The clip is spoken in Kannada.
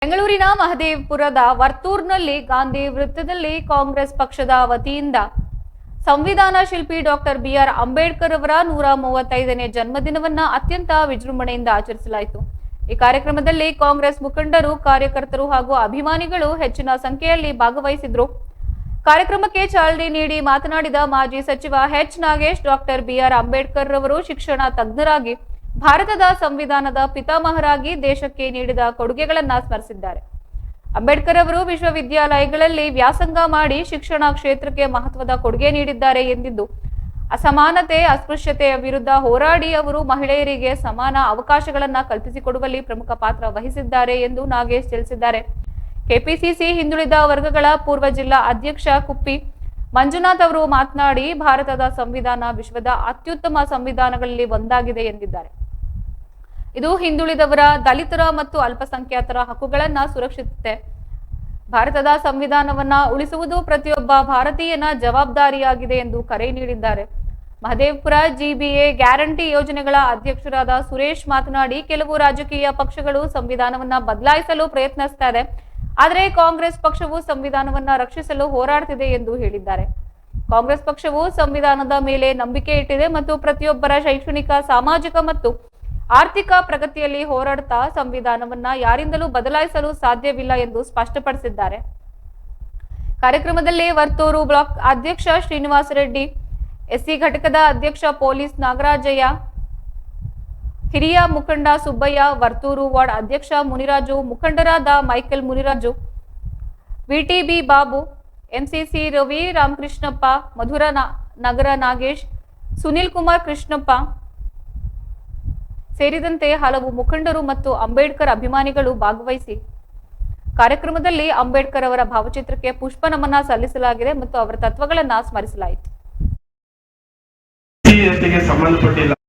ಬೆಂಗಳೂರಿನ ಮಹದೇವಪುರದ ವರ್ತೂರ್ನಲ್ಲಿ ಗಾಂಧಿ ವೃತ್ತದಲ್ಲಿ ಕಾಂಗ್ರೆಸ್ ಪಕ್ಷದ ವತಿಯಿಂದ ಸಂವಿಧಾನ ಶಿಲ್ಪಿ ಡಾಕ್ಟರ್ ಬಿಆರ್ ಅಂಬೇಡ್ಕರ್ ಅವರ 135ನೇ ಜನ್ಮದಿನವನ್ನ ಅತ್ಯಂತ ವಿಜೃಂಭಣೆಯಿಂದ ಆಚರಿಸಲಾಯಿತು। ಈ ಕಾರ್ಯಕ್ರಮದಲ್ಲಿ ಕಾಂಗ್ರೆಸ್ ಮುಖಂಡರು, ಕಾರ್ಯಕರ್ತರು ಹಾಗೂ ಅಭಿಮಾನಿಗಳು ಹೆಚ್ಚಿನ ಸಂಖ್ಯೆಯಲ್ಲಿ ಭಾಗವಹಿಸಿದ್ರು। ಕಾರ್ಯಕ್ರಮಕ್ಕೆ ಚಾಲನೆ ನೀಡಿ ಮಾತನಾಡಿದ ಮಾಜಿ ಸಚಿವ H Nagesh, doctor BR Ambedkar ಅವರು ಶಿಕ್ಷಣ ತಜ್ಞರಾಗಿ ಭಾರತದ ಸಂವಿಧಾನದ ಪಿತಾಮಹರಾಗಿ ದೇಶಕ್ಕೆ ನೀಡಿದ ಕೊಡುಗೆಗಳನ್ನು ಸ್ಮರಿಸಿದ್ದಾರೆ। ಅಂಬೇಡ್ಕರ್ ಅವರು ವಿಶ್ವವಿದ್ಯಾಲಯಗಳಲ್ಲಿ ವ್ಯಾಸಂಗ ಮಾಡಿ ಶಿಕ್ಷಣ ಕ್ಷೇತ್ರಕ್ಕೆ ಮಹತ್ವದ ಕೊಡುಗೆ ನೀಡಿದ್ದಾರೆ ಎಂದಿದ್ದು, ಅಸಮಾನತೆ, ಅಸ್ಪೃಶ್ಯತೆಯ ವಿರುದ್ಧ ಹೋರಾಡಿ ಅವರು ಮಹಿಳೆಯರಿಗೆ ಸಮಾನ ಅವಕಾಶಗಳನ್ನು ಕಲ್ಪಿಸಿಕೊಡುವಲ್ಲಿ ಪ್ರಮುಖ ಪಾತ್ರ ವಹಿಸಿದ್ದಾರೆ ಎಂದು ನಾಗೇಶ್ ತಿಳಿಸಿದ್ದಾರೆ। ಕೆಪಿಸಿಸಿ ಹಿಂದುಳಿದ ವರ್ಗಗಳ ಪೂರ್ವ ಜಿಲ್ಲಾ ಅಧ್ಯಕ್ಷ ಕುಪ್ಪಿ ಮಂಜುನಾಥ್ ಅವರು ಮಾತನಾಡಿ, ಭಾರತದ ಸಂವಿಧಾನ ವಿಶ್ವದ ಅತ್ಯುತ್ತಮ ಸಂವಿಧಾನಗಳಲ್ಲಿ ಒಂದಾಗಿದೆ ಎಂದಿದ್ದಾರೆ। ಇದು ಹಿಂದುಳಿದವರ, ದಲಿತರ ಮತ್ತು ಅಲ್ಪಸಂಖ್ಯಾತರ ಹಕ್ಕುಗಳನ್ನು ಸುರಕ್ಷಿಸುತ್ತೆ। ಭಾರತದ ಸಂವಿಧಾನವನ್ನ ಉಳಿಸುವುದು ಪ್ರತಿಯೊಬ್ಬ ಭಾರತೀಯನ ಜವಾಬ್ದಾರಿಯಾಗಿದೆ ಎಂದು ಕರೆ ನೀಡಿದ್ದಾರೆ। ಮಹದೇವಪುರ ಜಿಬಿಎ ಗ್ಯಾರಂಟಿ ಯೋಜನೆಗಳ ಅಧ್ಯಕ್ಷರಾದ ಸುರೇಶ್ ಮಾತನಾಡಿ, ಕೆಲವು ರಾಜಕೀಯ ಪಕ್ಷಗಳು ಸಂವಿಧಾನವನ್ನ ಬದಲಾಯಿಸಲು ಪ್ರಯತ್ನಿಸ್ತಾ ಇದೆ, ಆದರೆ ಕಾಂಗ್ರೆಸ್ ಪಕ್ಷವು ಸಂವಿಧಾನವನ್ನ ರಕ್ಷಿಸಲು ಹೋರಾಡ್ತಿದೆ ಎಂದು ಹೇಳಿದ್ದಾರೆ। ಕಾಂಗ್ರೆಸ್ ಪಕ್ಷವು ಸಂವಿಧಾನದ ಮೇಲೆ ನಂಬಿಕೆ ಇಟ್ಟಿದೆ ಮತ್ತು ಪ್ರತಿಯೊಬ್ಬರ ಶೈಕ್ಷಣಿಕ, ಸಾಮಾಜಿಕ ಮತ್ತು ಆರ್ಥಿಕ ಪ್ರಗತಿಯಲ್ಲಿ ಹೋರಾಡ್ತಾ ಸಂವಿಧಾನವನ್ನ ಯಾರಿಂದಲೂ ಬದಲಾಯಿಸಲು ಸಾಧ್ಯವಿಲ್ಲ ಎಂದು ಸ್ಪಷ್ಟಪಡಿಸಿದ್ದಾರೆ। ಕಾರ್ಯಕ್ರಮದಲ್ಲಿ ವರ್ತೂರು ಬ್ಲಾಕ್ ಅಧ್ಯಕ್ಷ ಶ್ರೀನಿವಾಸ ರೆಡ್ಡಿ, ಎಸ್ಸಿ ಘಟಕದ ಅಧ್ಯಕ್ಷ ಪೊಲೀಸ್ ನಾಗರಾಜಯ್ಯ, ಹಿರಿಯ ಮುಖಂಡ ಸುಬ್ಬಯ್ಯ, ವರ್ತೂರು ವಾರ್ಡ್ ಅಧ್ಯಕ್ಷ ಮುನಿರಾಜು, ಮುಖಂಡರಾದ ಮೈಕಲ್ ಮುನಿರಾಜು, ವಿಟಿಬಿ ಬಾಬು, ಎಂಸಿಸಿ ರವಿ, ರಾಮಕೃಷ್ಣಪ್ಪ, ಮಧುರ ನಗರ ನಾಗೇಶ್, ಸುನಿಲ್ ಕುಮಾರ್ ಕೃಷ್ಣಪ್ಪ ಸೇರಿದಂತೆ ಹಲವು ಮುಖಂಡರು ಮತ್ತು ಅಂಬೇಡ್ಕರ್ ಅಭಿಮಾನಿಗಳು ಭಾಗವಹಿಸಿ ಕಾರ್ಯಕ್ರಮದಲ್ಲಿ ಅಂಬೇಡ್ಕರ್ ಅವರ ಭಾವಚಿತ್ರಕ್ಕೆ ಪುಷ್ಪ ನಮನ ಸಲ್ಲಿಸಲಾಗಿದೆ ಮತ್ತು ಅವರ ತತ್ವಗಳನ್ನು ಸ್ಮರಿಸಲಾಯಿತು। ಸಂಬಂಧಪಟ್ಟಿಲ್ಲ